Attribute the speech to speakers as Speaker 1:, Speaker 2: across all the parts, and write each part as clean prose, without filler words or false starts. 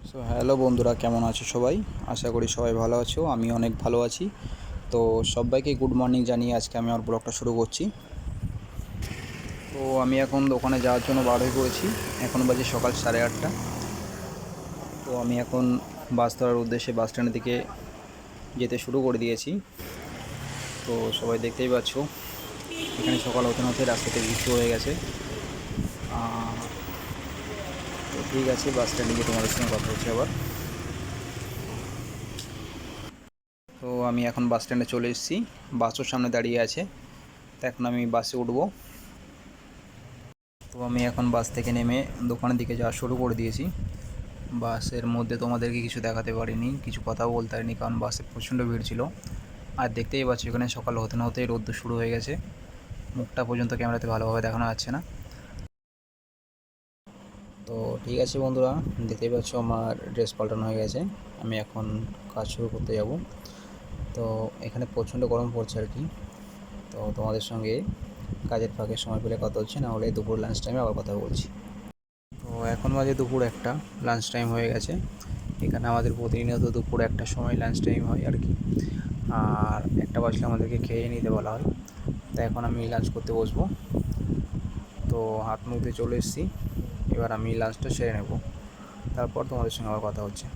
Speaker 1: So hello বন্ধুরা, কেমন আছো সবাই? আশা করি সবাই ভালো আছো। আমি অনেক ভালো আছি। তো সবাইকে গুড মর্নিং জানিয়ে আজকে আমি আমার ব্লগটা শুরু করছি। তো আমি এখন দোকানে যাওয়ার জন্য বার হয়ে পড়েছি। এখন বাজে সকাল 8:30। তো আমি এখন বাস ধরার উদ্দেশ্যে বাস স্ট্যান্ডের দিকে যেতে শুরু করে দিয়েছি। তো সবাই দেখতেই পাচ্ছ, এখানে সকাল হতে হতে রাস্তাতে বৃষ্টি হয়ে গেছে। তো ঠিক আছে, বাস স্ট্যান্ডে গিয়ে তোমাদের সঙ্গে কথা হচ্ছে আবার। তো আমি এখন বাস স্ট্যান্ডে চলে এসেছি, বাসও সামনে দাঁড়িয়ে আছে। তো এখন আমি বাসে উঠবো। তো আমি এখন বাস থেকে নেমে দোকানের দিকে যাওয়া শুরু করে দিয়েছি। বাসের মধ্যে তোমাদেরকে কিছু দেখাতে পারিনি, কিছু কথাও বলতে পারিনি, কারণ বাসে প্রচণ্ড ভিড় ছিল। আর দেখতেই পাচ্ছি এখানে সকাল হতে না হতেই রোদ্দুর শুরু হয়ে গেছে। মুখটা পর্যন্ত ক্যামেরাতে ভালোভাবে দেখানো যাচ্ছে না। তো ঠিক আছে বন্ধুরা, দেখতেই পাচ্ছ আমার ড্রেস পাল্টানো হয়ে গেছে। আমি এখন কাজ শুরু করতে যাব। তো এখানে প্রচণ্ড গরম পড়ছে আর কি। তো তোমাদের সঙ্গে কাজের ফাঁকে সময় পেলে কথা হচ্ছে, না হলে দুপুর লাঞ্চ টাইমে আবার কথা বলছি। তো এখন বাজে দুপুর 1টা, লাঞ্চ টাইম হয়ে গেছে। এখানে আমাদের প্রতিনিয়ত দুপুর 1টার সময় লাঞ্চ টাইম হয় আর কি। আর 1টা বাজলে আমাদেরকে খেয়ে নিতে বলা হয়। তো এখন আমি লাঞ্চ করতে বসবো। তো হাত মুখ দিয়ে চলে এসেছি, এবার আমি লাঞ্চটা সেরে নেব, তারপর তোমাদের সঙ্গে আবার কথা হচ্ছে।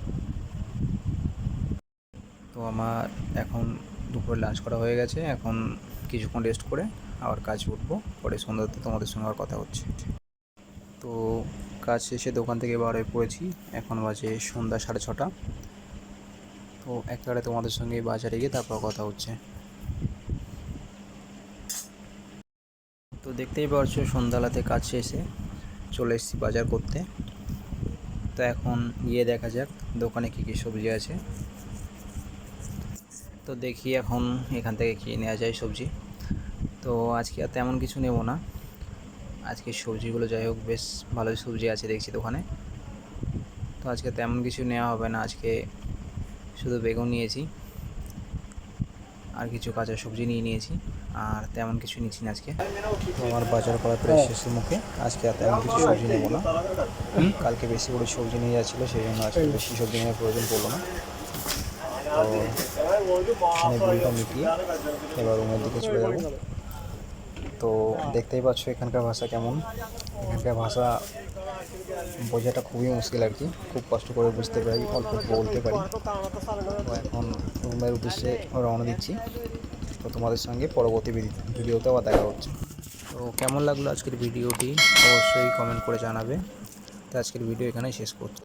Speaker 1: তো আমার এখন দুপুরে লাঞ্চ করা হয়ে গেছে। এখন কিছুক্ষণ রেস্ট করে আবার কাজ উঠবো, পরে সন্ধ্যাতে তোমাদের সঙ্গে আবার কথা হচ্ছে। তো কাজ শেষে দোকান থেকে বার হয়ে পড়েছি। এখন বাজে সন্ধ্যা 6:30। তো একেবারে তোমাদের সঙ্গে বাজারে গিয়ে তারপর কথা হচ্ছে। তো দেখতেই পারছো সন্ধ্যাবেলাতে কাজ শেষে চলে এসেছি বাজার করতে। তো এখন গিয়ে দেখা যাক দোকানে কী কী সবজি আছে। তো দেখি এখন এখান থেকে কী নেওয়া যায় সবজি। তো আজকে আর তেমন কিছু নেব না। আজকে সবজিগুলো যাই হোক বেশ ভালোই সবজি আছে দেখছি দোকানে। তো আজকে তেমন কিছু নেওয়া হবে না, আজকে শুধু বেগুন নিয়েছি আর কিছু কাঁচা সবজি নিয়েছি, আর তেমন কিছু নিচ্ছি না আজকে। তো আমার বাজার করা প্রায় শেষের মুখে, আজকে আর তেমন কিছু সবজি নেব না। কালকে বেশি করে সবজি নিয়ে যাচ্ছিলো, সেই জন্য আজকে বেশি সবজি নেওয়ার প্রয়োজন পড়লো না। তো এখানে বিলটা মিটিয়ে এবার রুমের দিকে চলে যাব। তো দেখতেই পাচ্ছ এখানকার ভাষা কেমন। এখানকার ভাষা বোঝাটা খুবই মুশকিল আর কি, খুব কষ্ট করে বুঝতে পারি, অল্প বলতে পারি। তো এখন রুমের উদ্দেশ্যে রওনা দিচ্ছি। তো তোমাদের সঙ্গে পরবর্তী ভিডিওতে আবার দেখা হচ্ছে। তো কেমন লাগলো আজকের ভিডিওটি অবশ্যই কমেন্ট করে জানাবে। তো আজকের ভিডিও এখানেই শেষ করছি।